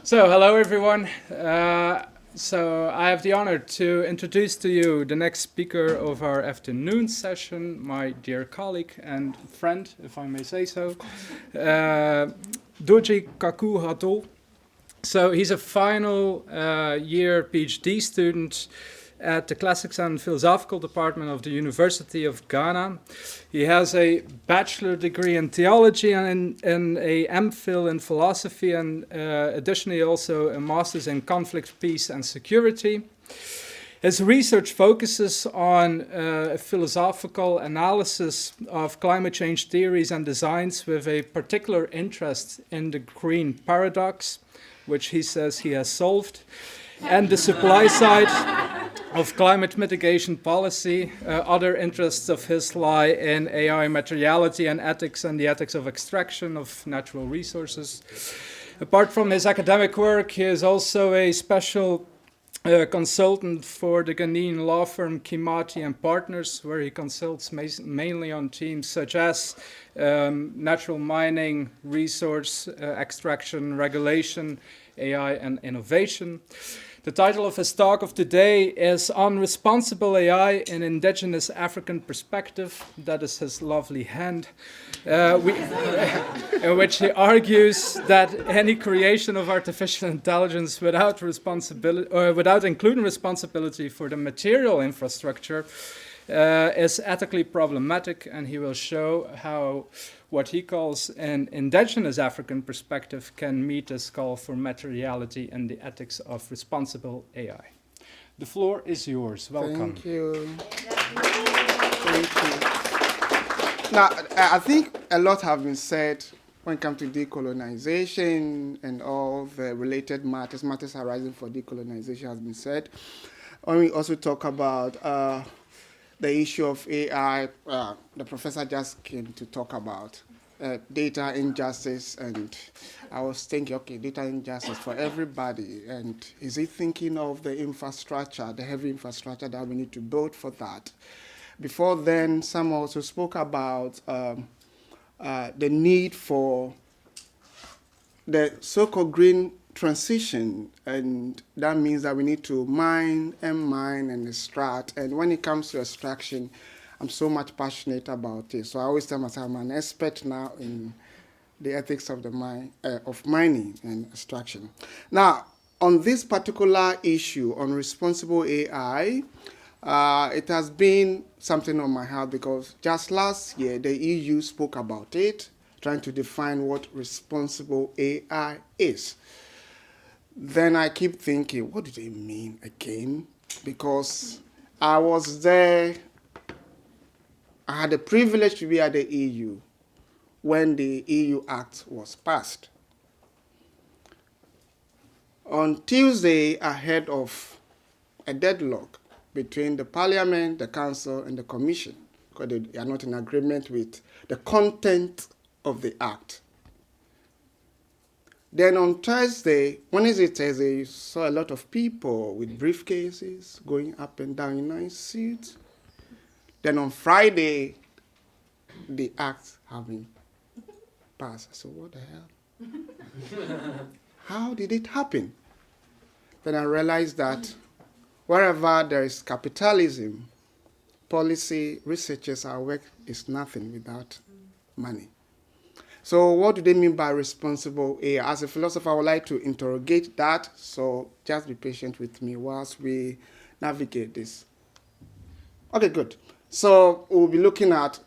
So, hello everyone. So, I have the honor to introduce to you the next speaker of our afternoon session, my dear colleague and friend, if I may say so, Dodzi Koku Hattoh. So, he's a final year PhD student at the Classics and Philosophical Department of the University of Ghana. He has a bachelor degree in theology and a MPhil in philosophy, and additionally also a master's in conflict, peace, and security. His research focuses on a philosophical analysis of climate change theories and designs with a particular interest in the green paradox, which he says he has solved, and the supply side of climate mitigation policy. Other interests of his lie in AI materiality and ethics and the ethics of extraction of natural resources. Apart from his academic work, he is also a special consultant for the Ghanaian law firm Kimati and Partners, where he consults mainly on themes such as natural mining, resource extraction, regulation, AI, and innovation. The title of his talk of today is On Responsible AI in Indigenous African Perspective. That is his lovely hand, in which he argues that any creation of artificial intelligence without including responsibility for the material infrastructure is ethically problematic, and he will show how what he calls an indigenous African perspective can meet this call for materiality and the ethics of responsible AI. The floor is yours. Welcome. Thank you. Thank you. Now, I think a lot have been said when it comes to decolonization and all the related matters arising for decolonization has been said. When we also talk about the issue of AI, the professor just came to talk about data injustice, and I was thinking, okay, data injustice for everybody, and is he thinking of the infrastructure, the heavy infrastructure that we need to build for that? Before then, some also spoke about the need for the so-called green transition, and that means that we need to mine and extract. And when it comes to extraction, I'm so much passionate about it. So I always tell myself I'm an expert now in the ethics of of mining and extraction. Now, on this particular issue on responsible AI, it has been something on my heart because just last year the EU spoke about it, trying to define what responsible AI is. Then I keep thinking, what do they mean again? Because I was there, I had the privilege to be at the EU when the EU Act was passed. On Tuesday, ahead of a deadlock between the Parliament, the Council, and the Commission, because they are not in agreement with the content of the Act. Then on Thursday, Thursday, you saw a lot of people with briefcases going up and down in nice suits. Then on Friday, the Act having passed. So what the hell? How did it happen? Then I realized that wherever there is capitalism, policy researchers, our work is nothing without money. So what do they mean by responsible AI? As a philosopher, I would like to interrogate that, so just be patient with me whilst we navigate this. Okay, good. So we'll be looking at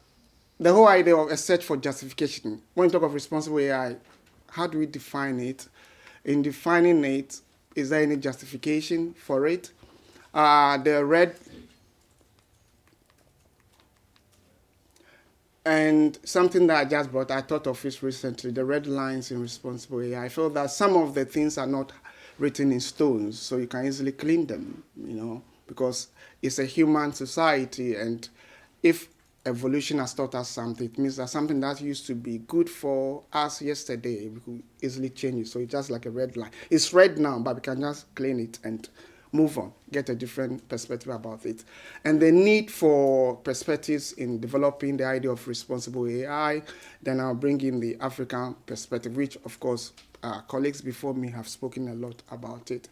the whole idea of a search for justification. When we talk of responsible AI, how do we define it? In defining it, is there any justification for it? The red and something that I just brought, I thought of this recently, the red lines in responsible AI. I feel that some of the things are not written in stones, so you can easily clean them, because it's a human society, and if evolution has taught us something, it means that something that used to be good for us yesterday, we could easily change it. So it's just like a red line. It's red now, but we can just clean it and move on, get a different perspective about it. And the need for perspectives in developing the idea of responsible AI, then I'll bring in the African perspective, which, of course, colleagues before me have spoken a lot about it.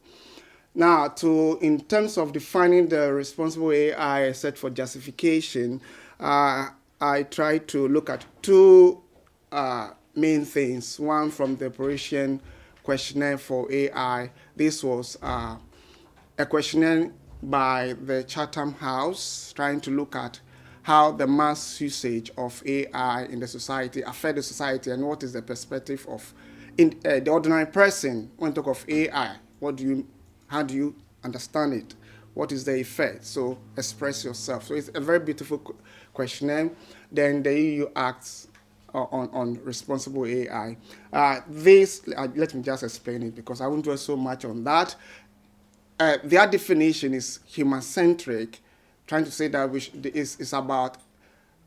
Now, in terms of defining the responsible AI set for justification, I try to look at two main things. One from the Parisian questionnaire for AI. This was a questionnaire by the Chatham House trying to look at how the mass usage of AI in the society affect the society and what is the perspective of the ordinary person when you talk of AI. How do you understand it? What is the effect? So express yourself. So it's a very beautiful questionnaire. Then the EU acts on responsible AI. Let me just explain it because I won't dwell so much on that. Their definition is human-centric, trying to say that it's about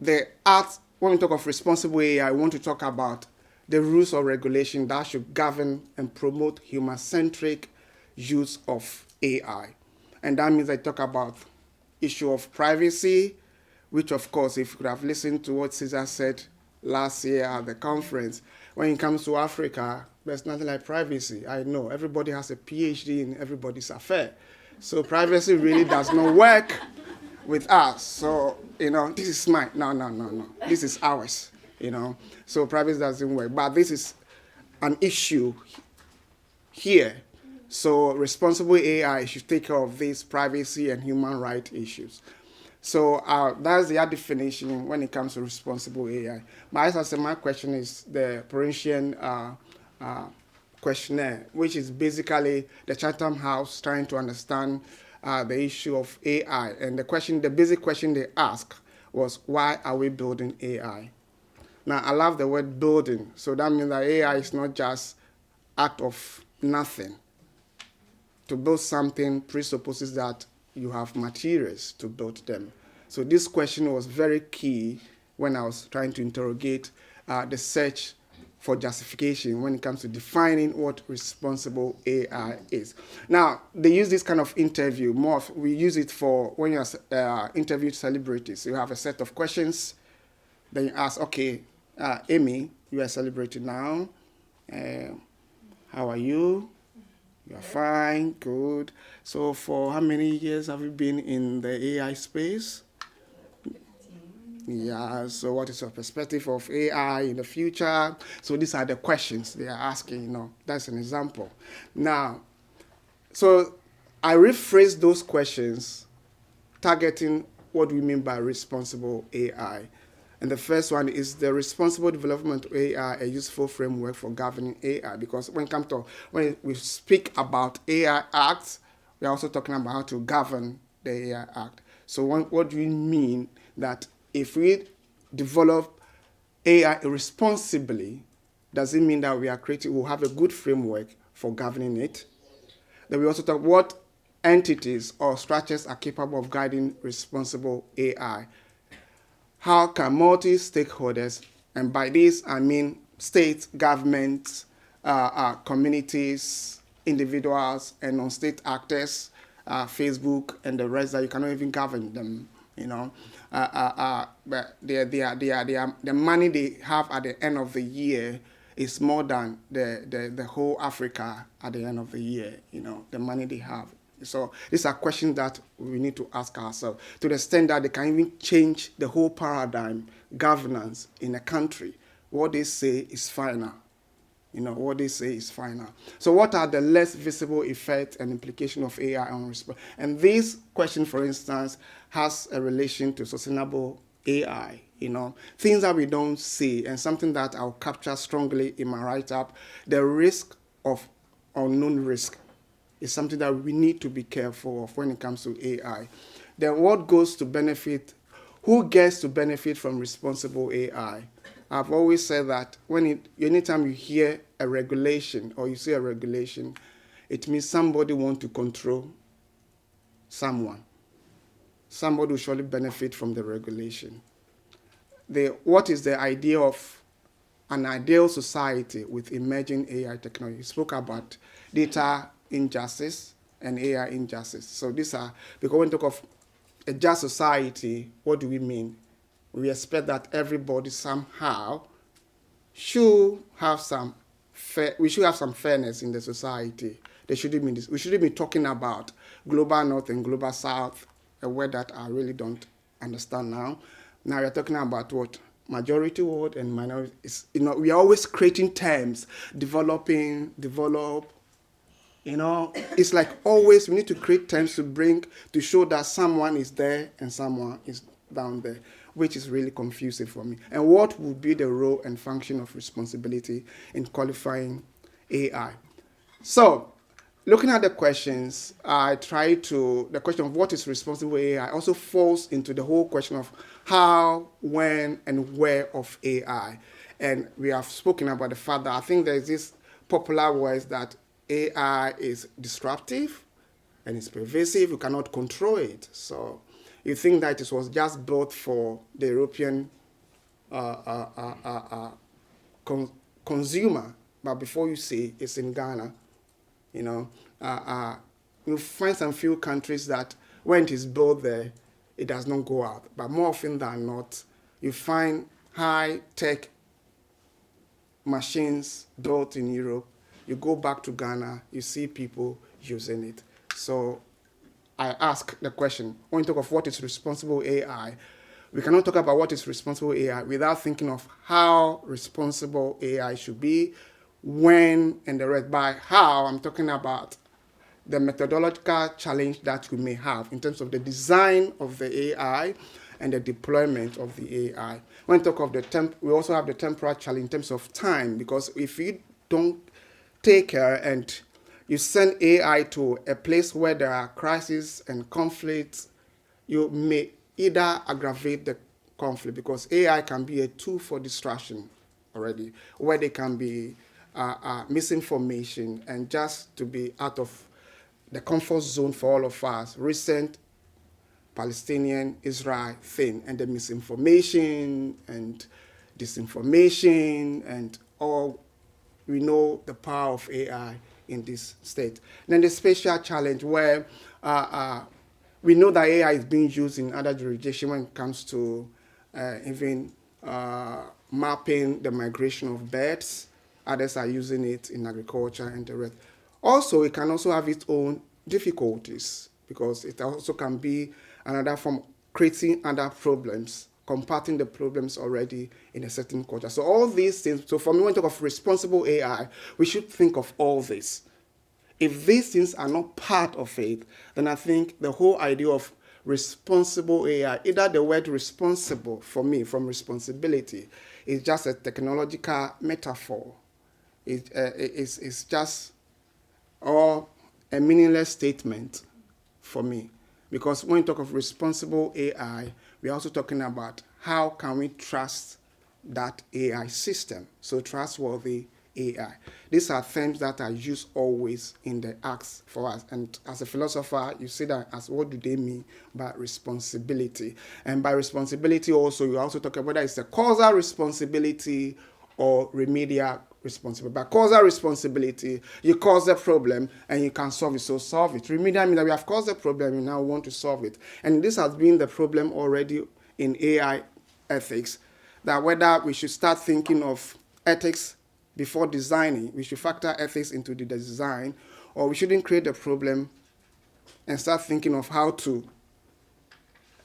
the art. When we talk of responsible AI, I want to talk about the rules or regulation that should govern and promote human-centric use of AI. And that means I talk about issue of privacy, which, of course, if you could have listened to what Cesar said last year at the conference, when it comes to Africa, there's nothing like privacy. I know everybody has a PhD in everybody's affair. So privacy really does not work with us. So, this is mine. No. This is ours, So privacy doesn't work. But this is an issue here. So responsible AI should take care of these privacy and human rights issues. So that's the definition when it comes to responsible AI. But as I said, my question is the Parisian questionnaire, which is basically the Chatham House trying to understand the issue of AI. And the basic question they asked was, why are we building AI? Now, I love the word building. So that means that AI is not just act of nothing. To build something presupposes that you have materials to build them. So this question was very key when I was trying to interrogate the search for justification when it comes to defining what responsible AI is. Now, they use this kind of interview. We use it for when you interview celebrities. You have a set of questions. Then you ask, okay, Aimee, you are a celebrity now. How are you? You're fine, good. So for how many years have you been in the AI space? 15. Yeah, so what is your perspective of AI in the future? So these are the questions they are asking, That's an example. Now, so I rephrase those questions targeting what we mean by responsible AI. And the first one is the responsible development of AI, a useful framework for governing AI. Because when we speak about AI acts, we're also talking about how to govern the AI act. So what do we mean that if we develop AI responsibly, does it mean that we'll have a good framework for governing it? Then we also talk what entities or structures are capable of guiding responsible AI. How can multi-stakeholders, and by this I mean states, governments, communities, individuals, and non-state actors, Facebook, and the rest that you cannot even govern them, but the money they have at the end of the year is more than the whole Africa at the end of the year, the money they have. So these are questions that we need to ask ourselves to the extent that they can even change the whole paradigm, governance in a country. What they say is final. What they say is final. So what are the less visible effects and implications of AI on response? And this question, for instance, has a relation to sustainable AI, things that we don't see, and something that I'll capture strongly in my write-up, the risk of unknown risk is something that we need to be careful of when it comes to AI. Then what goes to benefit, who gets to benefit from responsible AI? I've always said that anytime you hear a regulation or you see a regulation, it means somebody wants to control someone. Somebody will surely benefit from the regulation. What is the idea of an ideal society with emerging AI technology? You spoke about data injustice, and AI injustice. So these are, because when we talk of a just society, what do we mean? We expect that everybody somehow should have some we should have some fairness in the society. There shouldn't be this. We shouldn't be talking about global north and global south, a word that I really don't understand now. Now we're talking about what? Majority world and minority. We are always creating terms, develop. It's like always we need to create terms to show that someone is there and someone is down there, which is really confusing for me. And what would be the role and function of responsibility in qualifying AI? So, looking at the questions, the question of what is responsible AI also falls into the whole question of how, when, and where of AI. And we have spoken about the fact that I think there's this popular words that AI is disruptive and it's pervasive, you cannot control it. So you think that it was just built for the European consumer, but before you see it's in Ghana, you find some few countries that when it is built there, it does not go out. But more often than not, you find high-tech machines built in Europe. You go back to Ghana, you see people using it. So I ask the question, when we talk of what is responsible AI, we cannot talk about what is responsible AI without thinking of how responsible AI should be, when, and the rest. By how, I'm talking about the methodological challenge that we may have in terms of the design of the AI and the deployment of the AI. When we talk of we also have the temporal challenge in terms of time, because if you don't take care and you send AI to a place where there are crises and conflicts, you may either aggravate the conflict, because AI can be a tool for distraction already, where there can be misinformation, and just to be out of the comfort zone for all of us, recent Palestinian-Israel thing, and the misinformation and disinformation and all, we know the power of AI in this state. Then the spatial challenge, where we know that AI is being used in other jurisdictions when it comes to even mapping the migration of birds. Others are using it in agriculture and the rest. Also, it can also have its own difficulties, because it also can be another form of creating other problems, comparting the problems already in a certain culture. So all these things, so for me, when we talk of responsible AI, we should think of all this. If these things are not part of it, then I think the whole idea of responsible AI, either the word responsible for me from responsibility, is just a technological metaphor. It's just or a meaningless statement for me. Because when we talk of responsible AI, we're also talking about how can we trust that AI system. So trustworthy AI. These are terms that are used always in the acts for us. And as a philosopher, you see that as what do they mean by responsibility? And by responsibility also, you also talk about whether it's a causal responsibility or remedial responsibility. By causal responsibility, you cause the problem and you can solve it, so solve it. Remedial means that we have caused the problem, we now want to solve it. And this has been the problem already in AI ethics, that whether we should start thinking of ethics before designing, we should factor ethics into the design, or we shouldn't create a problem and start thinking of how to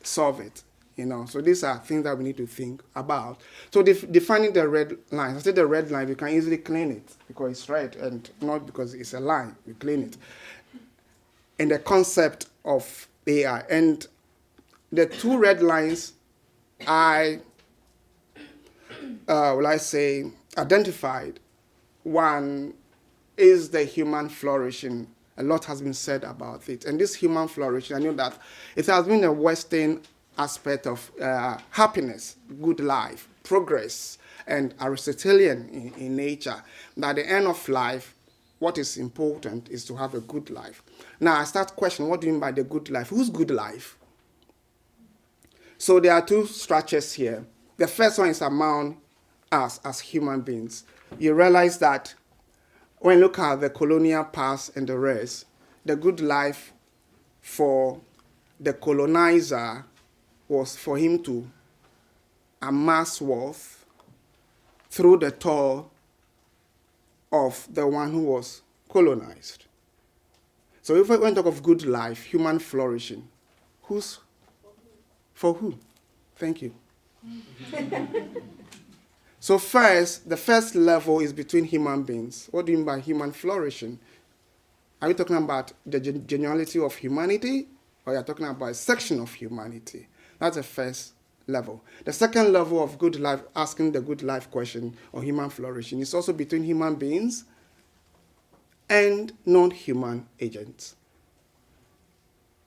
solve it. So these are things that we need to think about. So defining the red line. I say the red line, we can easily clean it because it's red and not because it's a line. We clean it. And the concept of AI. And the two red lines identified. One is the human flourishing. A lot has been said about it. And this human flourishing, I know that it has been a Western aspect of happiness, good life, progress, and Aristotelian in nature. That at the end of life, what is important is to have a good life. Now, I start questioning, what do you mean by the good life? Whose good life? So there are two structures here. The first one is among us as human beings. You realize that when you look at the colonial past and the rest, the good life for the colonizer was for him to amass wealth through the toil of the one who was colonized. So if we want to talk of good life, human flourishing, for who? Thank you. So first, the first level is between human beings. What do you mean by human flourishing? Are we talking about the generality of humanity, or are you talking about a section of humanity? That's the first level. The second level of good life, asking the good life question or human flourishing, is also between human beings and non-human agents.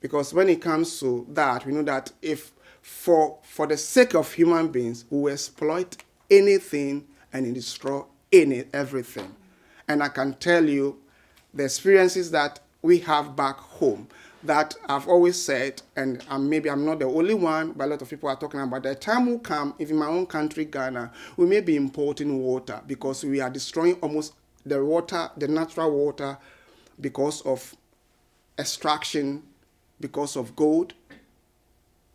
Because when it comes to that, we know that if for the sake of human beings, we will exploit anything and destroy everything. And I can tell you the experiences that we have back home that I've always said, and maybe I'm not the only one, but a lot of people are talking about, the time will come, if in my own country, Ghana, we may be importing water because we are destroying almost the water, the natural water, because of extraction, because of gold,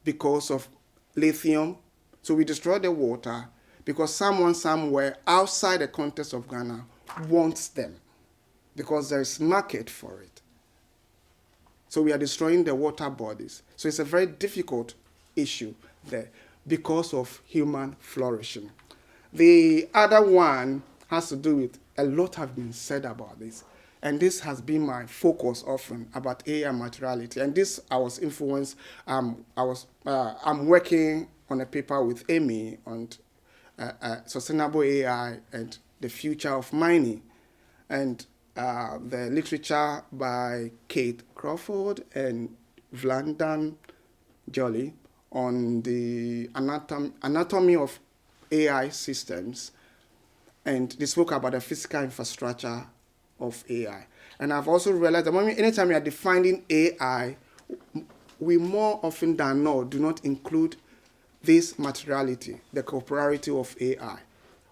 because of lithium. So we destroy the water because someone somewhere outside the context of Ghana wants them, because there is market for it. So we are destroying the water bodies. So it's a very difficult issue there because of human flourishing. The other one has to do with, a lot have been said about this, and this has been my focus often, about AI materiality. And this, I was influenced, I'm working on a paper with Aimee on sustainable AI and the future of mining. And the literature by Kate Crawford and Vandemeulebroucke on the anatomy of AI systems, and they spoke about the physical infrastructure of AI. And I've also realized that anytime we are defining AI, we more often than not do not include this materiality, the corporeality of AI.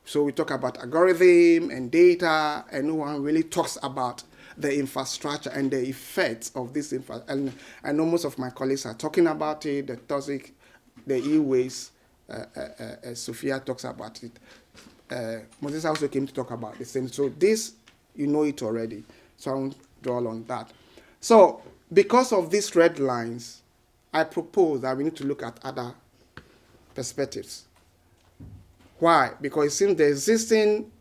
So we talk about algorithm and data, and no one really talks about the infrastructure and the effects of this infrastructure. And I know most of my colleagues are talking about it, the toxic, the e-waste, Sophia talks about it. Moses also came to talk about the same. So this, you know it already, so I won't dwell on that. So because of these red lines, I propose that we need to look at other perspectives. Why? Because it seems the existing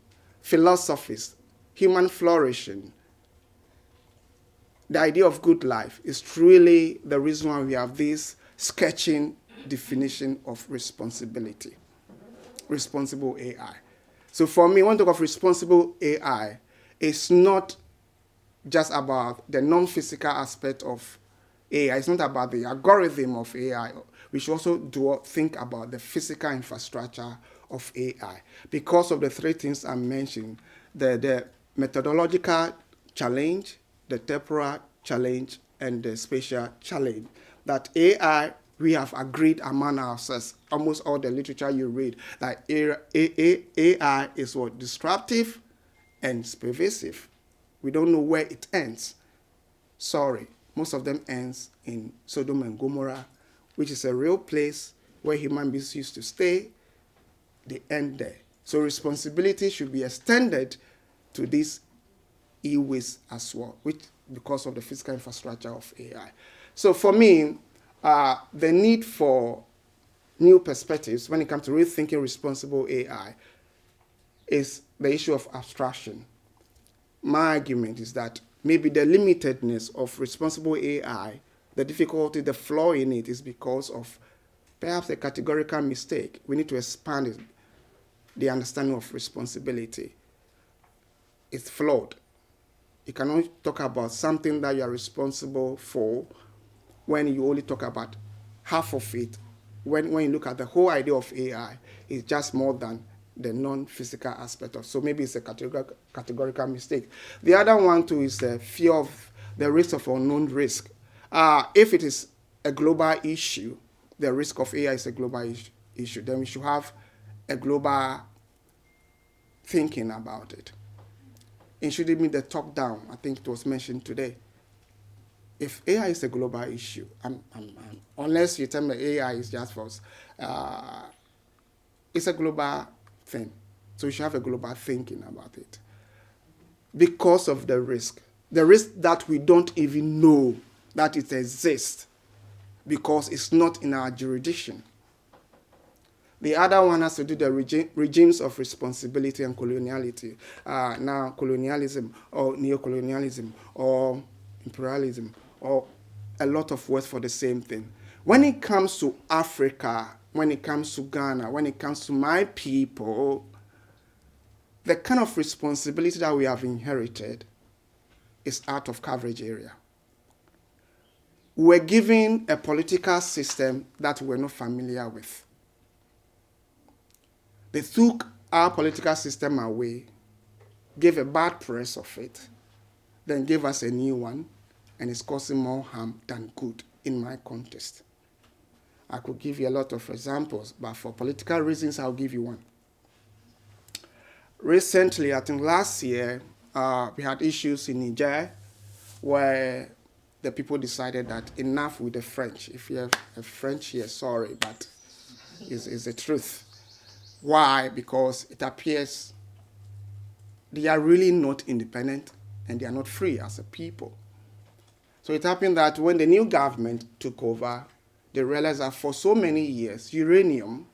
philosophies, human flourishing, the idea of good life is truly the reason why we have this sketching definition of responsibility, responsible AI. So for me, when I talk of responsible AI, it's not just about the non-physical aspect of AI. It's not about the algorithm of AI. We should also think about the physical infrastructure of AI. Because of the three things I mentioned, the methodological challenge, the temporal challenge, and the spatial challenge, that AI, we have agreed among ourselves, almost all the literature you read, that AI is what? Disruptive and pervasive. We don't know where it ends. Sorry, most of them ends in Sodom and Gomorrah, which is a real place where human beings used to stay. They end there. So responsibility should be extended to this e-waste as well, which because of the physical infrastructure of AI. So for me, the need for new perspectives when it comes to rethinking responsible AI is the issue of abstraction. My argument is that maybe the limitedness of responsible AI, the difficulty, the flaw in it is because of perhaps a categorical mistake. We need to expand it, the understanding of responsibility. It's flawed. You cannot talk about something that you are responsible for when you only talk about half of it. When you look at the whole idea of AI, it's just more than the non-physical aspect of. So maybe it's a categorical mistake. The other one too is the fear of the risk of unknown risk. If it is a global issue, the risk of AI is a global issue, then we should have a global thinking about it. It shouldn't be the top-down. I think it was mentioned today. if AI is a global issue, unless you tell me AI is just for us, it's a global thing. So you should have a global thinking about it. Because of the risk that we don't even know that it exists because it's not in our jurisdiction. The other one has to do the regimes of responsibility and coloniality. Now, colonialism or neocolonialism or imperialism or a lot of words for the same thing. When it comes to Africa, when it comes to Ghana, when it comes to my people, the kind of responsibility that we have inherited is out of coverage area. We're given a political system that we're not familiar with. They took our political system away, gave a bad press of it, then gave us a new one, and it's causing more harm than good in my context. I could give you a lot of examples, but for political reasons, I'll give you one. Recently, I think last year, we had issues in Niger where the people decided that enough with the French. If you have a French here, sorry, but it's the truth. Why? Because it appears they are really not independent and they are not free as a people. So it happened that when the new government took over, they realized that for so many years, uranium,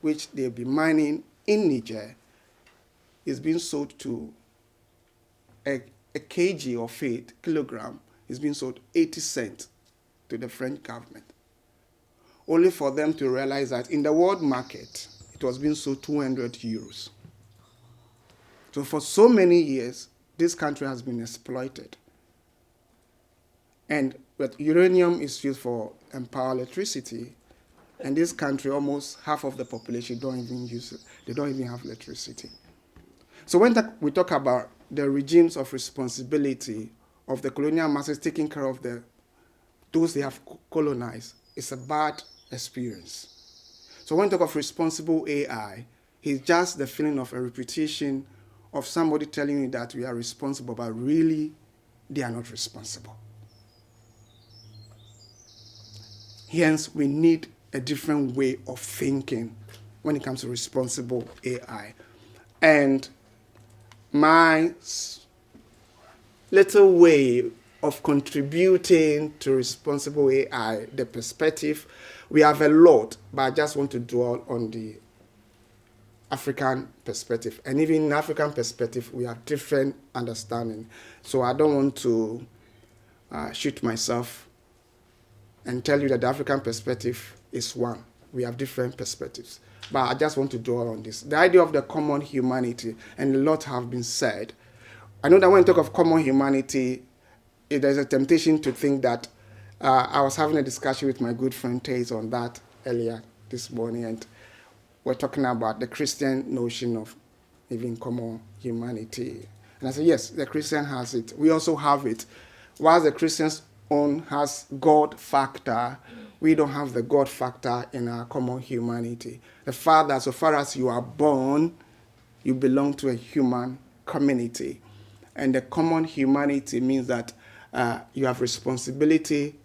which they've been mining in Niger, is being sold to a kg of it, kilogram, is being sold 80 cents to the French government. Only for them to realize that in the world market, it was being sold 200 euros. So for so many years, this country has been exploited. But uranium is used for power electricity, and this country, almost half of the population don't even use it. They don't even have electricity. So when we talk about the regimes of responsibility of the colonial masters taking care of those they have colonized, it's a bad experience. So when we talk of responsible AI, it's just the feeling of a repetition of somebody telling you that we are responsible, but really they are not responsible. Hence, we need a different way of thinking when it comes to responsible AI. And my little way of contributing to responsible AI, the perspective, we have a lot, but I just want to dwell on the African perspective. And even in African perspective, we have different understanding. So I don't want to shoot myself and tell you that the African perspective is one. We have different perspectives. But I just want to dwell on this. The idea of the common humanity, and a lot have been said. I know that when you talk of common humanity, there's a temptation to think that I was having a discussion with my good friend Tijs on that earlier this morning, and we're talking about the Christian notion of even common humanity. And I said, yes, the Christian has it. We also have it. Whilst the Christian's own has God factor, we don't have the God factor in our common humanity. The fact that so far as you are born, you belong to a human community. And the common humanity means that you have responsibility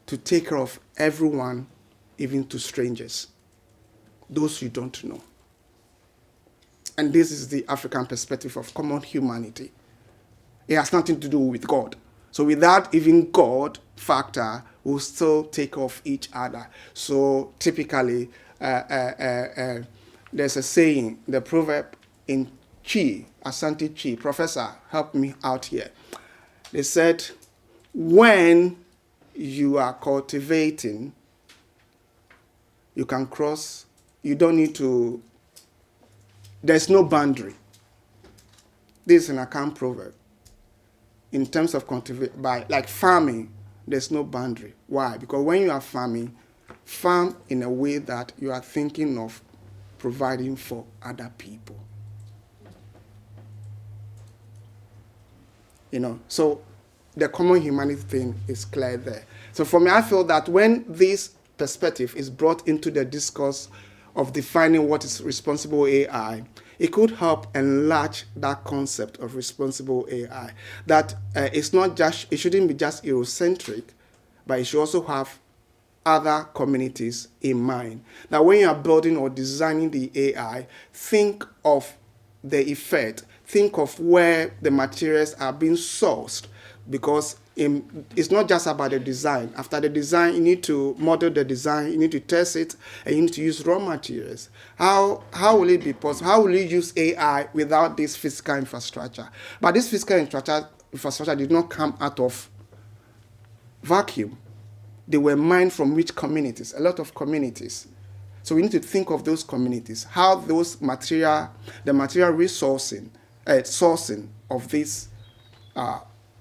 to take care of everyone, even to strangers, those you don't know. And this is the African perspective of common humanity. It has nothing to do with God. So without even God factor, we'll still take care of each other. So typically, there's a saying, the proverb in Asante Chi, professor, help me out here. They said, when you are cultivating, you can cross, you don't need to, there's no boundary. This is an Akan proverb. In terms of like farming, there's no boundary. Why? Because when you are farming, farm in a way that you are thinking of providing for other people. So the common humanity thing is clear there. So for me, I feel that when this perspective is brought into the discourse of defining what is responsible AI, it could help enlarge that concept of responsible AI. That it's not just, it shouldn't be just Eurocentric, but it should also have other communities in mind. Now, when you are building or designing the AI, think of the effect, think of where the materials are being sourced, because it's not just about the design. After the design, you need to model the design, you need to test it, and you need to use raw materials. How will it be possible? How will you use AI without this physical infrastructure? But this physical infrastructure did not come out of vacuum. They were mined from which communities? A lot of communities. So we need to think of those communities, how those the material sourcing of this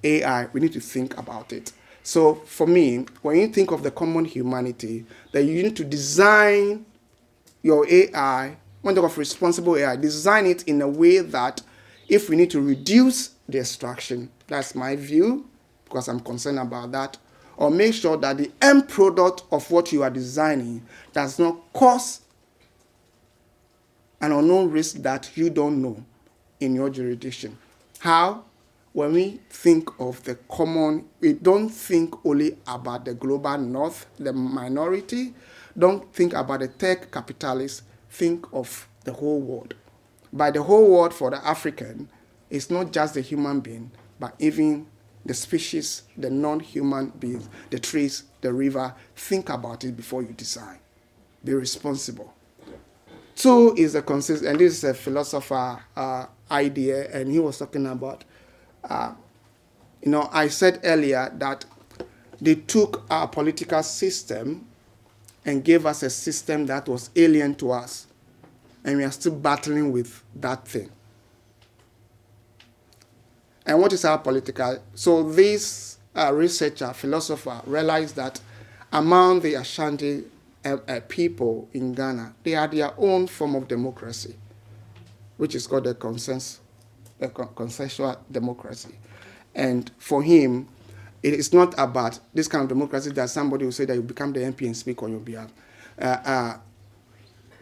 AI, we need to think about it. So for me, when you think of the common humanity, then you need to design your AI, when you talk of responsible AI, design it in a way that if we need to reduce the extraction, that's my view, because I'm concerned about that, or make sure that the end product of what you are designing does not cause an unknown risk that you don't know in your jurisdiction. How? When we think of the common, we don't think only about the global north, the minority. Don't think about the tech capitalists. Think of the whole world. By the whole world for the African, it's not just the human being, but even the species, the non-human beings, the trees, the river. Think about it before you design. Be responsible. Two is the consistency, and this is a philosopher idea, and he was talking about, I said earlier that they took our political system and gave us a system that was alien to us, and we are still battling with that thing. And what is our political? So this researcher, philosopher, realized that among the Ashanti people in Ghana, they had their own form of democracy, which is called a consensual democracy. And for him, it is not about this kind of democracy that somebody will say that you become the MP and speak on your behalf.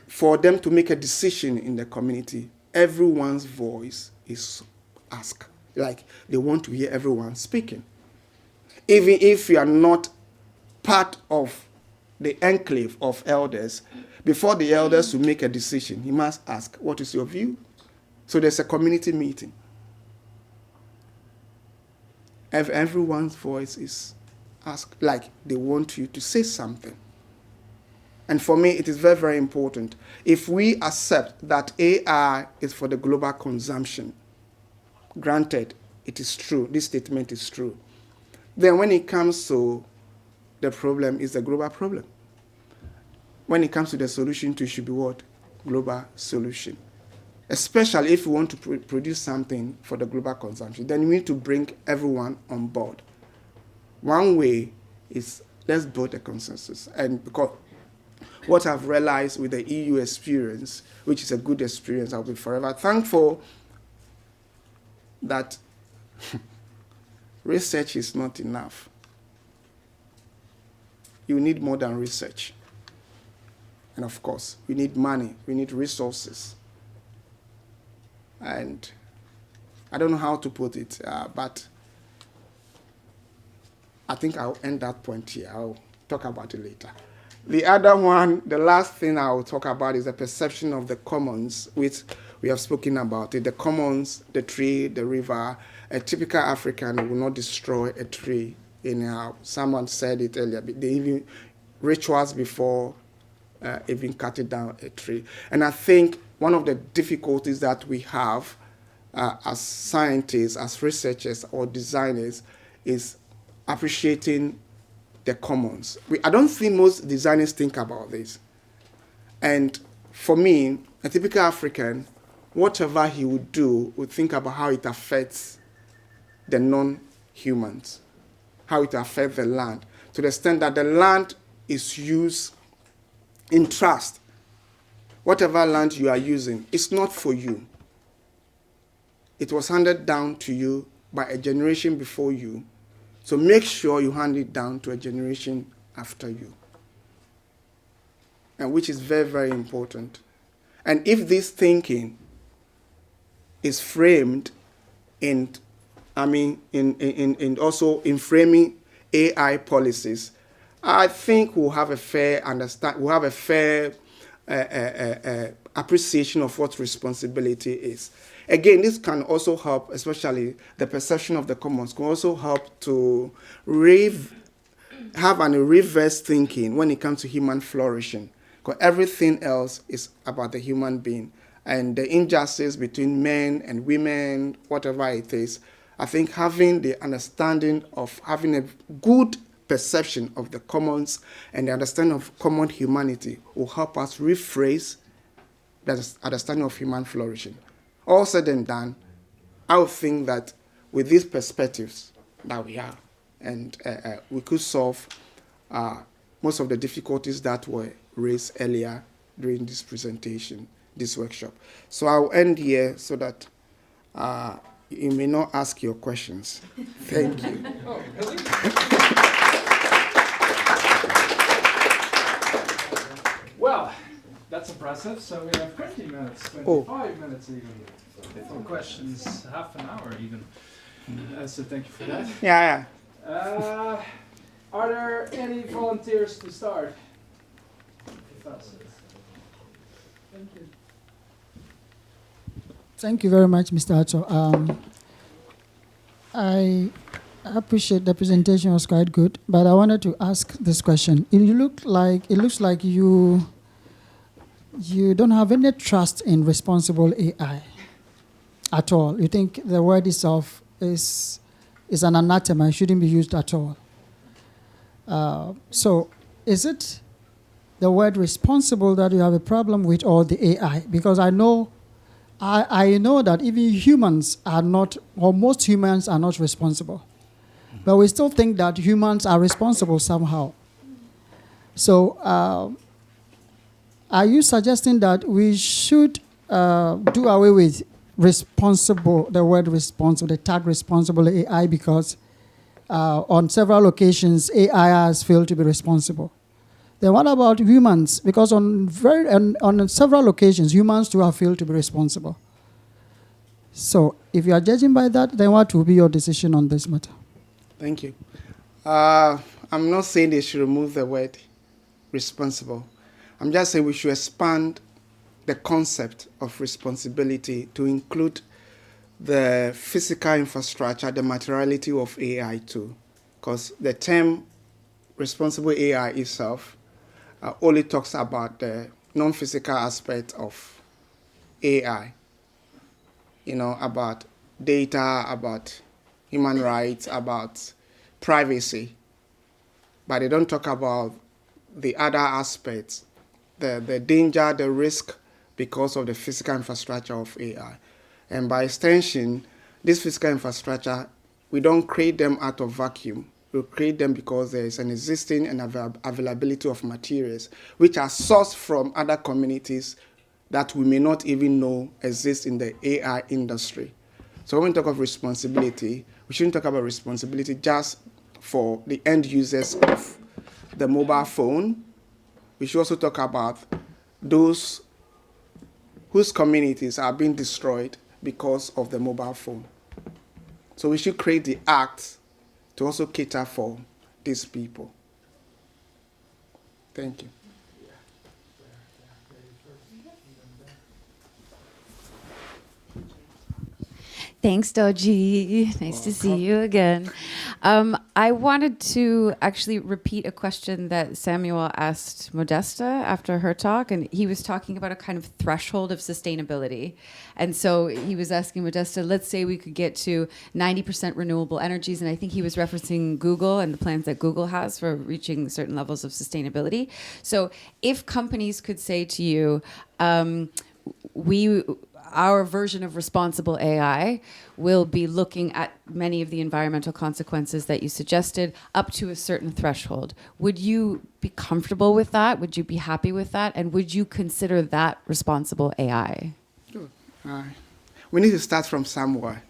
For them to make a decision in the community, everyone's voice is asked. Like, they want to hear everyone speaking. Even if you are not part of the enclave of elders, before the elders will make a decision, he must ask, what is your view? So there's a community meeting. Everyone's voice is asked, like they want you to say something. And for me, it is very, very important. If we accept that AI is for the global consumption, granted, it is true, this statement is true, then when it comes to the problem, is a global problem. When it comes to the solution, it should be what? Global solution. Especially if we want to produce something for the global consumption, then we need to bring everyone on board. One way is, let's build a consensus. And because what I've realized with the EU experience, which is a good experience, I'll be forever thankful that research is not enough. You need more than research. And of course, we need money, we need resources. And I don't know how to put it, but I think I'll end that point here. I'll talk about it later. The other one, the last thing I'll talk about is the perception of the commons, which we have spoken about it. The commons, the tree, the river. A typical African will not destroy a tree anyhow. Someone said it earlier. They even rituals before even cutting down a tree. And I think one of the difficulties that we have as scientists, as researchers or designers is appreciating the commons. I don't think most designers think about this. And for me, a typical African, whatever he would do, would think about how it affects the non-humans, how it affects the land, to the extent that the land is used in trust. Whatever land you are using, it's not for you. It was handed down to you by a generation before you. So make sure you hand it down to a generation after you. And which is very, very important. And if this thinking is framed in, in also in framing AI policies, I think we'll have a fair appreciation of what responsibility is. Again, this can also help, especially the perception of the commons, can also help to have a reverse thinking when it comes to human flourishing, because everything else is about the human being. And the injustice between men and women, whatever it is, I think having the understanding of having a good perception of the commons and the understanding of common humanity will help us rephrase the understanding of human flourishing. All said and done, I would think that with these perspectives that we have, and we could solve most of the difficulties that were raised earlier during this presentation, this workshop. So I'll end here so that you may not ask your questions. Thank you. Oh, really? Well, that's impressive. So we have 20 minutes, 25 minutes even, for questions, half an hour even. So thank you for that. Yeah. Are there any volunteers to start? Thank you. Thank you very much, Mr. Hattoh. I appreciate the presentation, was quite good, but I wanted to ask this question. It looks like you don't have any trust in responsible AI at all. You think the word itself is an anathema, it shouldn't be used at all. So is it the word responsible that you have a problem with, or the AI? Because I know that even humans are not, or most humans are not responsible. But we still think that humans are responsible somehow. So are you suggesting that we should do away with the word responsible, the tag responsible AI, because on several occasions AI has failed to be responsible? Then what about humans? Because on several occasions, humans too have failed to be responsible. So if you are judging by that, then what will be your decision on this matter? Thank you. I'm not saying they should remove the word responsible. I'm just saying we should expand the concept of responsibility to include the physical infrastructure, the materiality of AI too. Because the term responsible AI itself only talks about the non-physical aspect of AI, about data, about human rights, about privacy. But they don't talk about the other aspects, the danger, the risk because of the physical infrastructure of AI. And by extension, this physical infrastructure, we don't create them out of vacuum. We create them because there is an existing and availability of materials which are sourced from other communities that we may not even know exist in the AI industry. So when we talk of responsibility, we shouldn't talk about responsibility just for the end users of the mobile phone. We should also talk about those whose communities are being destroyed because of the mobile phone. So we should create the act to also cater for these people. Thank you. Thanks, Dodzi. Nice to see you again. I wanted to actually repeat a question that Samuel asked Modesta after her talk, and he was talking about a kind of threshold of sustainability. And so he was asking Modesta, let's say we could get to 90% renewable energies, and I think he was referencing Google and the plans that Google has for reaching certain levels of sustainability. So if companies could say to you, our version of responsible AI will be looking at many of the environmental consequences that you suggested up to a certain threshold. Would you be comfortable with that? Would you be happy with that? And would you consider that responsible AI? Sure. We need to start from somewhere.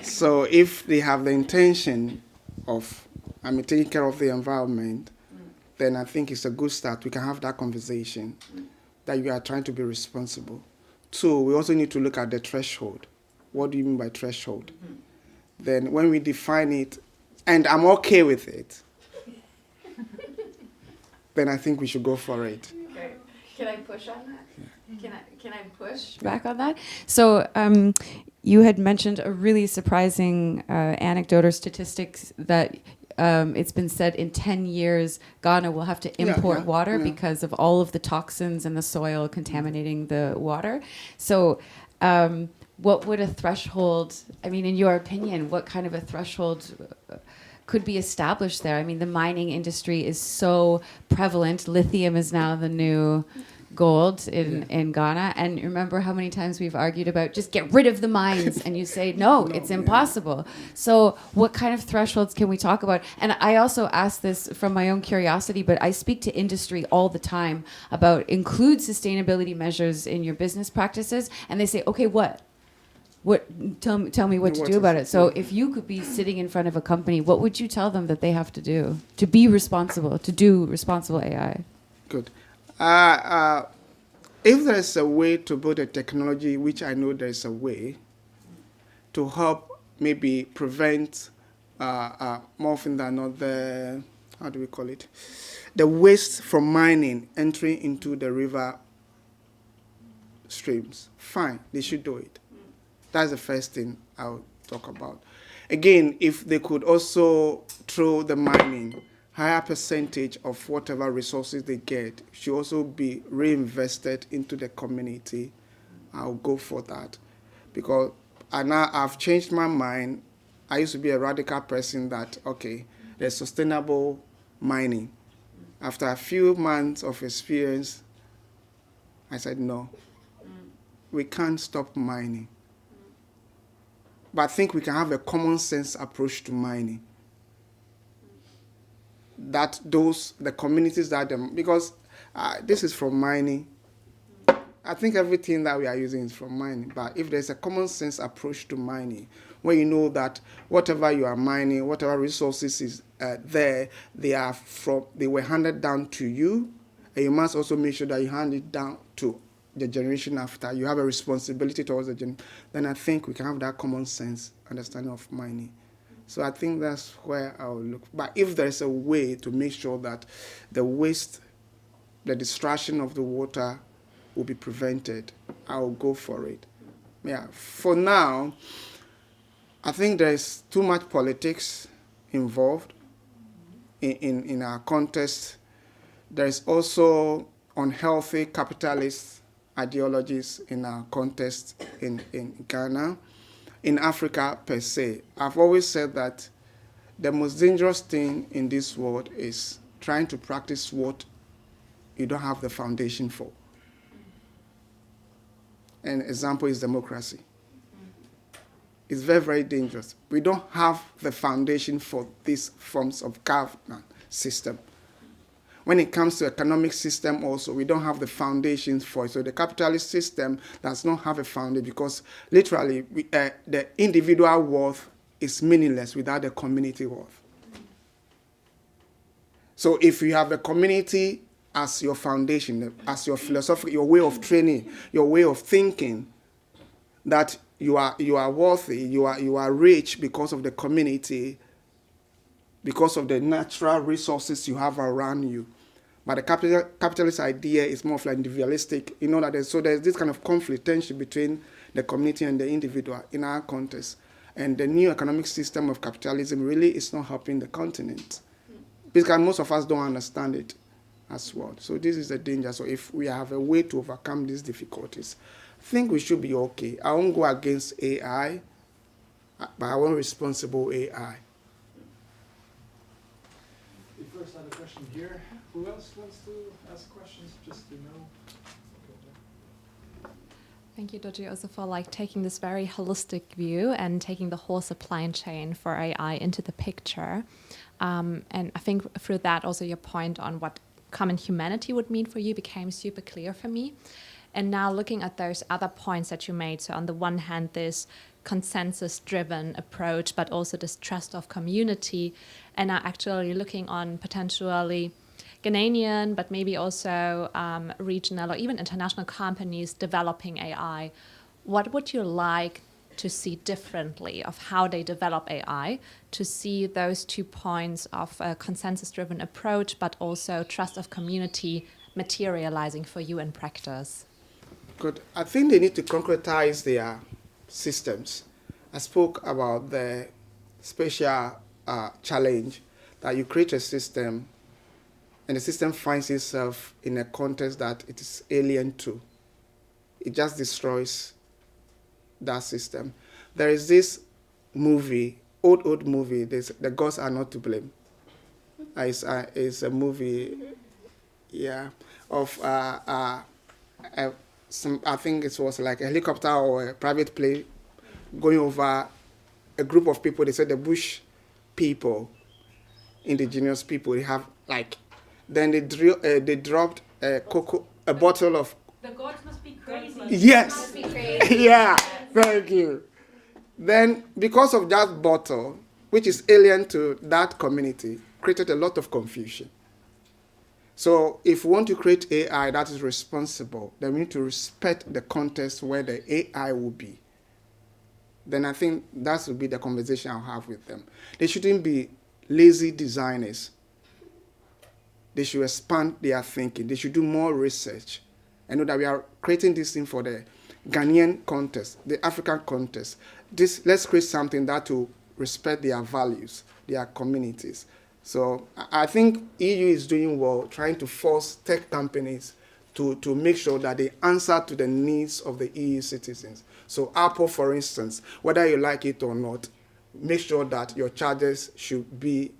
So if they have the intention of taking care of the environment, then I think it's a good start. We can have that conversation that you are trying to be responsible. Two, we also need to look at the threshold. What do you mean by threshold? Then when we define it, and I'm okay with it, then I think we should go for it. Okay. Can I push on that? Yeah. Can I push back on that? So you had mentioned a really surprising anecdote or statistics that it's been said in 10 years Ghana will have to import water because of all of the toxins in the soil contaminating the water. So what would a threshold, I mean, in your opinion, what kind of a threshold could be established there? I mean, the mining industry is so prevalent. Lithium is now the new gold in Ghana. And remember how many times we've argued about just get rid of the mines, and you say, no, it's impossible. So what kind of thresholds can we talk about? And I also ask this from my own curiosity, but I speak to industry all the time about include sustainability measures in your business practices. And they say, okay, what? Tell me what to do about it. So if you could be sitting in front of a company, what would you tell them that they have to do to be responsible, to do responsible AI? Good. If there's a way to build a technology, which I know there's a way, to help maybe prevent more often than not the, how do we call it, the waste from mining entering into the river streams, fine, they should do it. That's the first thing I'll talk about. Again, if they could also throw the mining, higher percentage of whatever resources they get should also be reinvested into the community, I'll go for that. Because now I've changed my mind. I used to be a radical person that, okay, there's sustainable mining. After a few months of experience, I said, no, we can't stop mining. But I think we can have a common sense approach to mining. That the communities that because this is from mining. I think everything that we are using is from mining. But if there's a common sense approach to mining, where you know that whatever you are mining, whatever resources is there, they were handed down to you, and you must also make sure that you hand it down to the generation after. You have a responsibility towards the generation. Then I think we can have that common sense understanding of mining. So I think that's where I'll look. But if there's a way to make sure that the waste, the destruction of the water will be prevented, I'll go for it. Yeah. For now, I think there's too much politics involved in our context. There's also unhealthy capitalist ideologies in our context in Ghana. In Africa per se, I've always said that the most dangerous thing in this world is trying to practice what you don't have the foundation for. An example is democracy. It's very, very dangerous. We don't have the foundation for these forms of governance system. When it comes to economic system also, we don't have the foundations for it. So the capitalist system does not have a foundation because literally the individual worth is meaningless without the community worth. So if you have the community as your foundation, as your philosophy, your way of training, your way of thinking, that you are worthy, you are rich because of the community, because of the natural resources you have around you. But the capitalist idea is more of like individualistic. You know that there's this kind of conflict, tension between the community and the individual in our context. And the new economic system of capitalism really is not helping the continent. Because most of us don't understand it as well. So this is the danger. So if we have a way to overcome these difficulties, I think we should be okay. I won't go against AI, but I want responsible AI. We first had a question here. Who else wants to ask questions? Just to know. Thank you, Dodzi, also for taking this very holistic view and taking the whole supply chain for AI into the picture. And I think through that also your point on what common humanity would mean for you became super clear for me. And now looking at those other points that you made, so on the one hand, this consensus-driven approach, but also this trust of community, and are actually looking on potentially Ghanaian, but maybe also regional or even international companies developing AI. What would you like to see differently of how they develop AI, to see those 2 points of a consensus-driven approach, but also trust of community materializing for you in practice? Good. I think they need to concretize their systems. I spoke about the special challenge that you create a system and the system finds itself in a context that it is alien to. It just destroys that system. There is this movie, old movie, The Gods Are Not to Blame. It's a movie, yeah, of I think it was like a helicopter or a private plane going over a group of people. They said the bush people, indigenous people, they have like, then they dropped a bottle of. The gods must be crazy. Yes. Must be crazy. Yeah. Thank you. Then, because of that bottle, which is alien to that community, created a lot of confusion. So if we want to create AI that is responsible, then we need to respect the context where the AI will be. Then I think that will be the conversation I'll have with them. They shouldn't be lazy designers. They should expand their thinking. They should do more research. I know that we are creating this thing for the Ghanaian context, the African context. Let's create something that will respect their values, their communities. So I think EU is doing well, trying to force tech companies to make sure that they answer to the needs of the EU citizens. So Apple, for instance, whether you like it or not, make sure that your chargers should be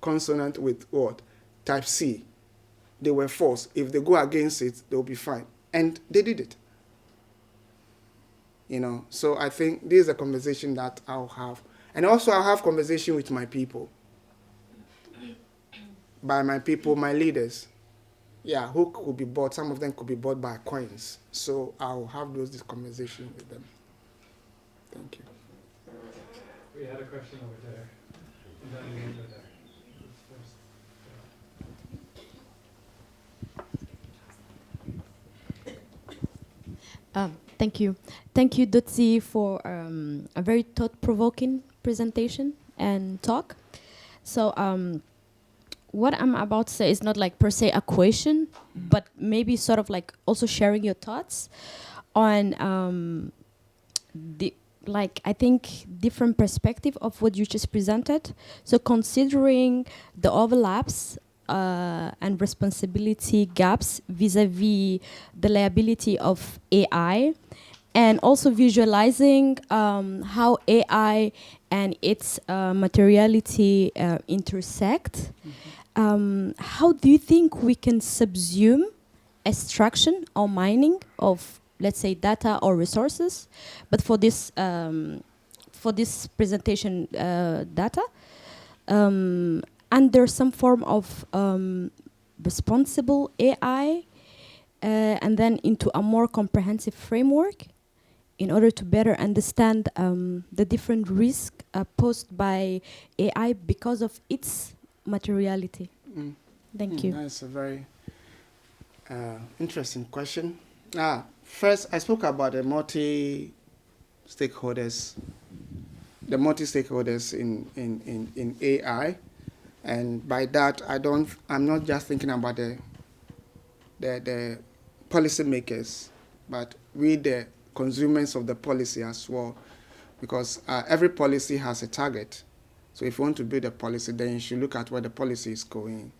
consonant with what? Type-C. They were forced. If they go against it, they'll be fine. And they did it. You know, so I think this is a conversation that I'll have. And also I'll have conversation with my people. By my people, my leaders. Yeah, who could be bought. Some of them could be bought by coins. So I'll have this conversation with them. Thank you. We had a question over there. And then over there. Thank you. Thank you, Dodzi, for a very thought-provoking presentation and talk. So what I'm about to say is not like per se a question, but maybe sort of like also sharing your thoughts on I think different perspective of what you just presented. So considering the overlaps and responsibility gaps vis-a-vis the liability of AI, and also visualizing how AI and its materiality intersect. How do you think we can subsume extraction or mining of, let's say, data or resources, but for this presentation data, under some form of responsible AI, and then into a more comprehensive framework in order to better understand the different risks posed by AI because of its materiality? Thank you. That's a very interesting question. First, I spoke about the multi-stakeholders in AI. And by that, I'm not just thinking about the policymakers, but we, the consumers of the policy as well, because every policy has a target. So if you want to build a policy, then you should look at where the policy is going.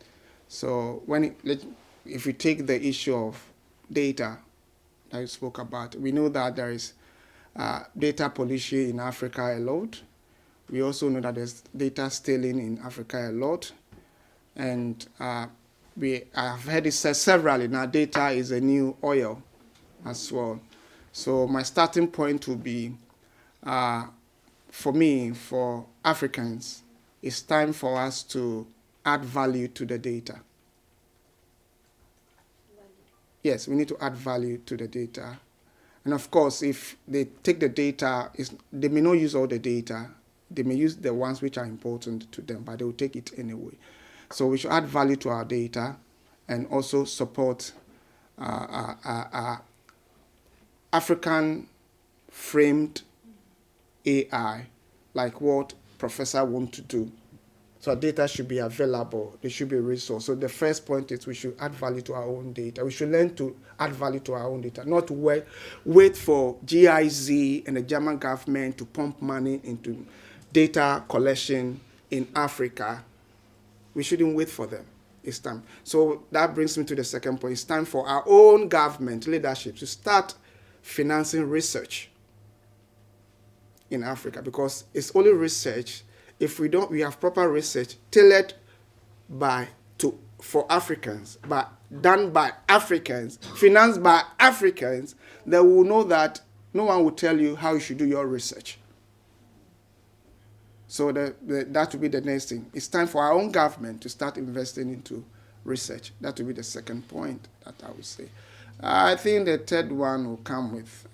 So if you take the issue of data that you spoke about, we know that there is data pollution in Africa a lot. We also know that there's data stealing in Africa a lot. And I've heard it said severally, now data is a new oil as well. So my starting point would be, for me, for Africans, it's time for us to add value to the data. Yes, we need to add value to the data. And of course, if they take the data, they may not use all the data. They may use the ones which are important to them, but they will take it anyway. So we should add value to our data and also support African-framed AI, like what Professor wants to do. So data should be available. There should be resource. So the first point is we should add value to our own data. We should learn to add value to our own data, not wait for GIZ and the German government to pump money into data collection in Africa. We shouldn't wait for them. It's time. So that brings me to the second point. It's time for our own government leadership to start financing research in Africa, because it's only research. If we have proper research tailored for Africans, but done by Africans, financed by Africans, then we will know that no one will tell you how you should do your research. So that will be the next thing. It's time for our own government to start investing into research. That will be the second point that I would say. I think the third one will come with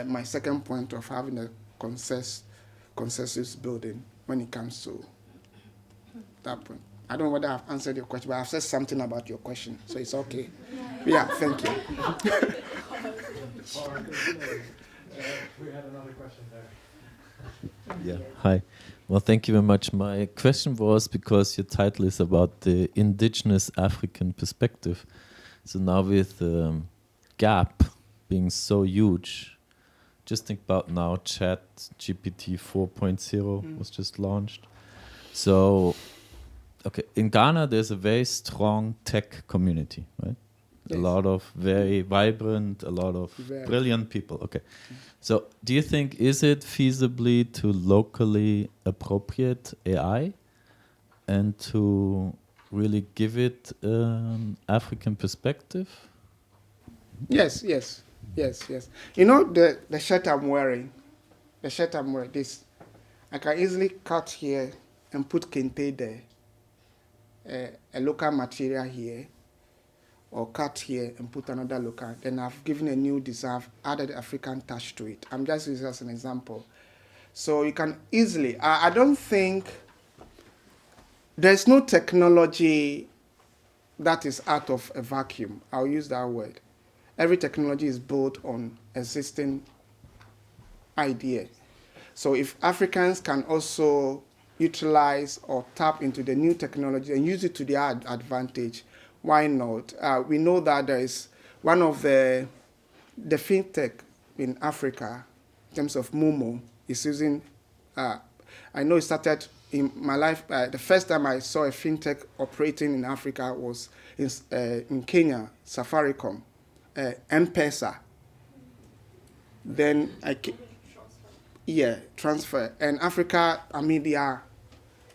my second point of having a consensus building when it comes to that point. I don't know whether I've answered your question, but I've said something about your question, so it's okay. Yeah, thank you. We had another question there. Yeah, hi. Well, thank you very much. My question was, because your title is about the indigenous African perspective. So now with the gap being so huge, just think about now Chat GPT 4.0 was just launched. So, okay, in Ghana there's a very strong tech community, right? Yes. A lot of very vibrant, a lot of brilliant people. Okay. So do you think, is it feasibly to locally appropriate AI and to really give it an African perspective? Yes. You know the shirt I'm wearing, this, I can easily cut here and put kente there, a local material here, or cut here and put another local. Then I've given a new design, added African touch to it. I'm just using it as an example. So you can easily, I don't think, there's no technology that is out of a vacuum. I'll use that word. Every technology is built on existing ideas. So if Africans can also utilize or tap into the new technology and use it to their advantage, why not? We know that there is one of the fintech in Africa, in terms of Momo, is using, I know it started in my life, the first time I saw a fintech operating in Africa was in Kenya, Safaricom. M-Pesa. Then transfer. And Africa, I mean, they are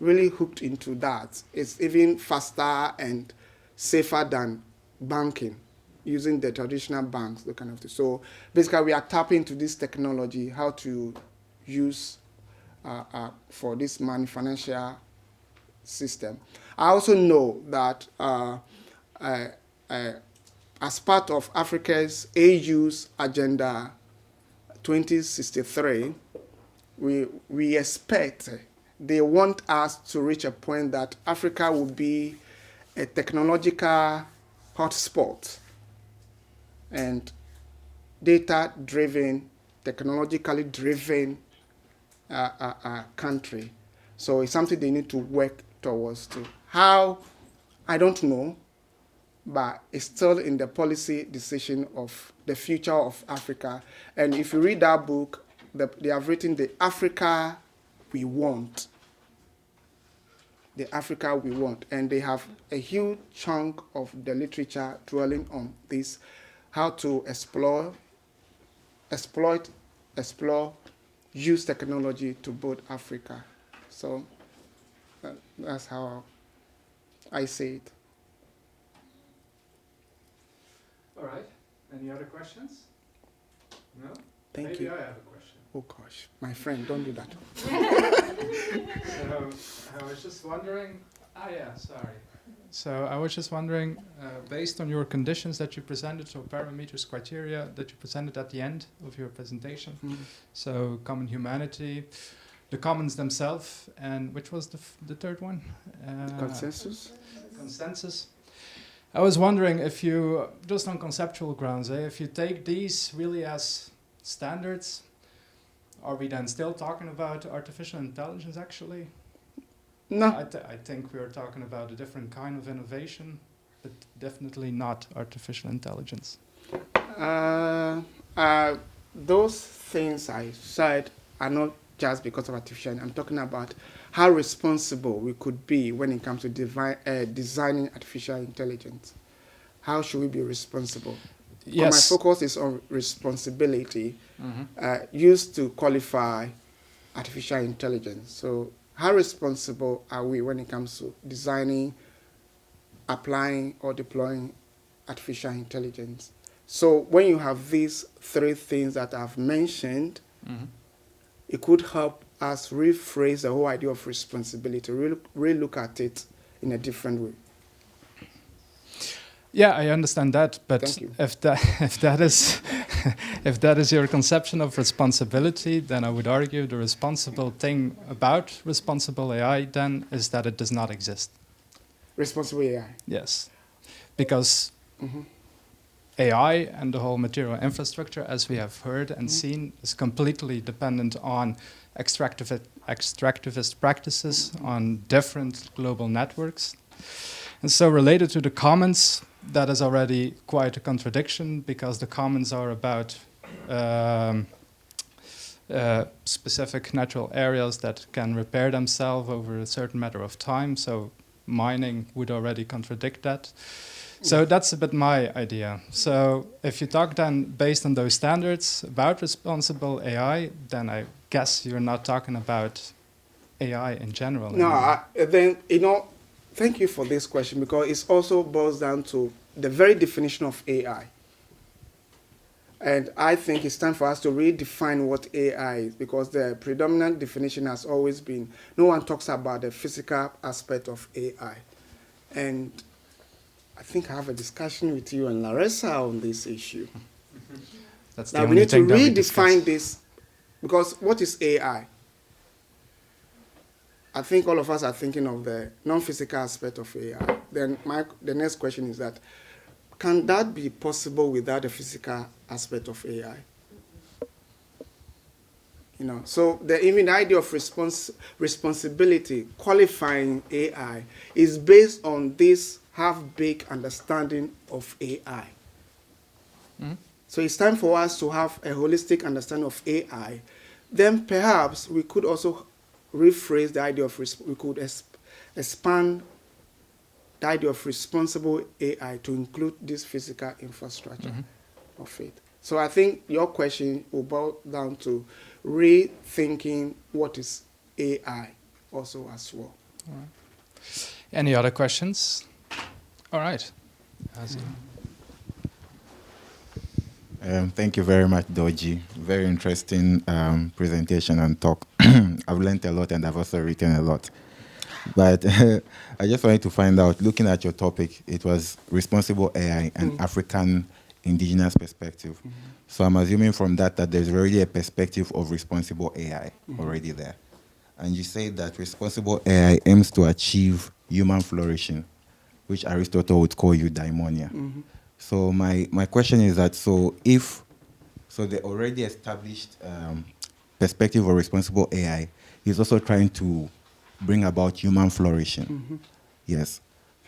really hooked into that. It's even faster and safer than banking, using the traditional banks, that kind of thing. So basically, we are tapping into this technology, how to use for this financial system. I also know that as part of Africa's AU's Agenda 2063, we expect, they want us to reach a point that Africa will be a technological hotspot and data-driven, technologically driven country. So it's something they need to work towards too. How? I don't know. But it's still in the policy decision of the future of Africa. And if you read that book, they have written the Africa we want. The Africa we want. And they have a huge chunk of the literature dwelling on this, how to explore, use technology to build Africa. So that's how I say it. All right. Any other questions? No? Thank Maybe you. I have a question. Oh gosh, my friend, don't do that. So I was just wondering. So I was just wondering, based on your conditions that you presented, so parameters, criteria that you presented at the end of your presentation, so common humanity, the commons themselves, and which was the third one? Consensus. Consensus. I was wondering if you, just on conceptual grounds, if you take these really as standards, are we then still talking about artificial intelligence actually? No. I think we are talking about a different kind of innovation, but definitely not artificial intelligence. Those things I said are not just because of artificial. I'm talking about how responsible we could be when it comes to designing artificial intelligence. How should we be responsible? Yes. My focus is on responsibility, used to qualify artificial intelligence. So how responsible are we when it comes to designing, applying, or deploying artificial intelligence? So when you have these three things that I've mentioned, it could help us rephrase the whole idea of responsibility, really look at it in a different way. Yeah, I understand that, but if that is if that is your conception of responsibility, then I would argue the responsible thing about responsible AI then is that it does not exist. Responsible AI. Yes, because AI and the whole material infrastructure, as we have heard and seen, is completely dependent on extractivist practices on different global networks. And so related to the commons, that is already quite a contradiction because the commons are about specific natural areas that can repair themselves over a certain matter of time. So mining would already contradict that. So that's a bit my idea. So if you talk then based on those standards about responsible AI, then I guess you're not talking about AI in general. No, then, thank you for this question because it also boils down to the very definition of AI. And I think it's time for us to redefine what AI is because the predominant definition has always been, no one talks about the physical aspect of AI. And I think I have a discussion with you and Larissa on this issue. That's now we need to redefine this because what is AI? I think all of us are thinking of the non-physical aspect of AI. Then the next question is that, can that be possible without the physical aspect of AI? So even the idea of responsibility, qualifying AI, is based on this half-baked understanding of AI. So it's time for us to have a holistic understanding of AI. Then perhaps we could also rephrase the idea of, we could expand the idea of responsible AI to include this physical infrastructure of it. So I think your question will boil down to rethinking what is AI also as well. All right. Any other questions? All right. Thank you very much, Dodzi. Very interesting presentation and talk. I've learned a lot and I've also written a lot. But I just wanted to find out, looking at your topic, it was responsible AI and African indigenous perspective. So I'm assuming from that there's already a perspective of responsible AI already there. And you say that responsible AI aims to achieve human flourishing, which Aristotle would call eudaimonia. So my question is that, so the already established perspective of responsible AI is also trying to bring about human flourishing. Yes.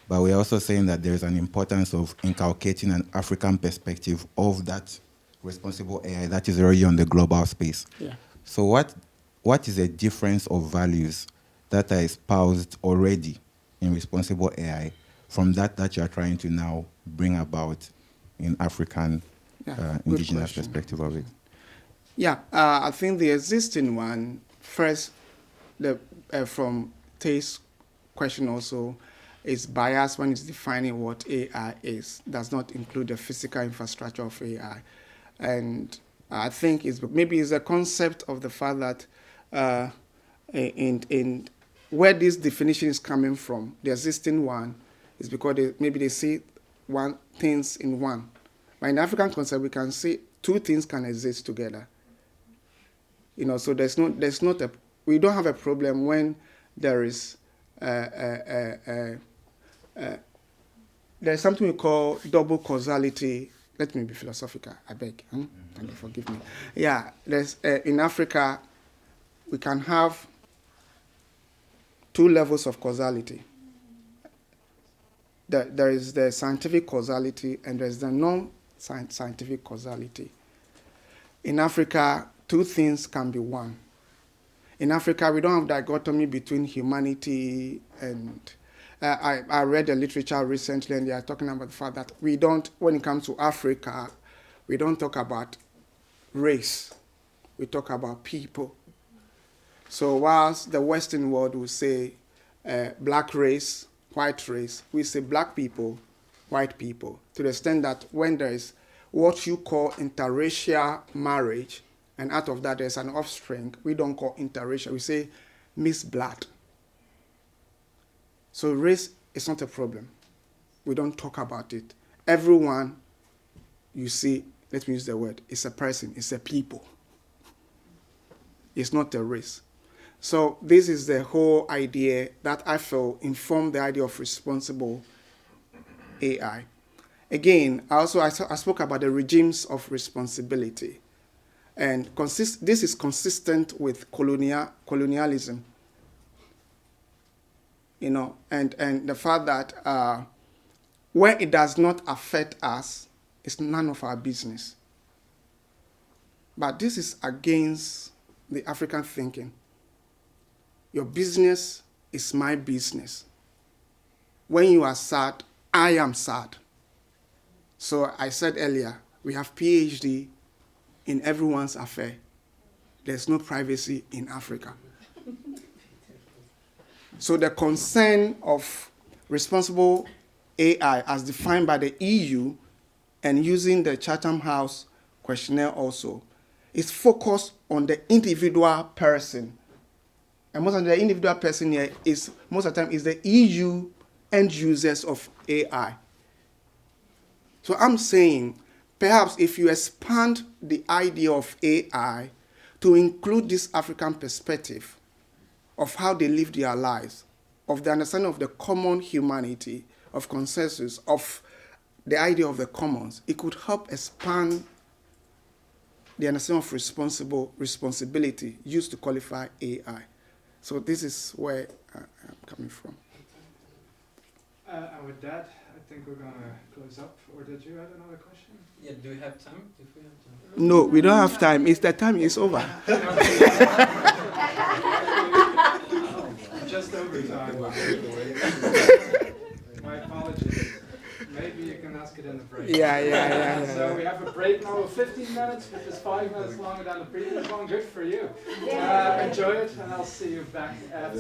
But we're also saying that there is an importance of inculcating an African perspective of that responsible AI that is already on the global space. Yeah. So what is the difference of values that are espoused already in responsible AI from that you are trying to now bring about in African indigenous perspective of it? Yeah, I think the existing one, first, from Tijs' question also, is biased when it's defining what AI is. Does not include the physical infrastructure of AI. And I think maybe it's a concept of the fact that in where this definition is coming from, the existing one, is because maybe they see things in one. But in the African concept, we can see two things can exist together. So we don't have a problem when there is there's something we call double causality, let me be philosophical, I beg. And you forgive me. Yeah, there's in Africa, we can have 2 levels of causality. There is the scientific causality and there's the non-scientific causality. In Africa, 2 things can be one. In Africa, we don't have dichotomy between humanity and... I read a literature recently and they are talking about the fact that we don't, when it comes to Africa, we don't talk about race. We talk about people. So whilst the Western world will say black race, white race, we say black people, white people, to the extent that when there is what you call interracial marriage, and out of that there's an offspring, we don't call interracial, we say mixed blood. So race is not a problem. We don't talk about it. Everyone, you see, let me use the word, it's a person, it's a people. It's not a race. So this is the whole idea that I feel informed the idea of responsible AI. Again, I spoke about the regimes of responsibility. And this is consistent with colonialism. And the fact that when it does not affect us, it's none of our business. But this is against the African thinking. Your business is my business. When you are sad, I am sad. So I said earlier, we have PhD in everyone's affair. There's no privacy in Africa. So the concern of responsible AI as defined by the EU and using the Chatham House questionnaire also is focused on the individual person. And most of the individual person here is, most of the time, is the EU end users of AI. So I'm saying, perhaps if you expand the idea of AI to include this African perspective of how they live their lives, of the understanding of the common humanity, of consensus, of the idea of the commons, it could help expand the understanding of responsibility used to qualify AI. So this is where I'm coming from. And with that, I think we're going to close up. Or did you have another question? Yeah, do we have time? If we have time? No, we don't have time. It's the time is over. Just over time. My apologies. Maybe you can ask it in the break. Yeah. So we have a break now of 15 minutes, which is 5 minutes longer than the previous one. Good for you. Enjoy it, and I'll see you back at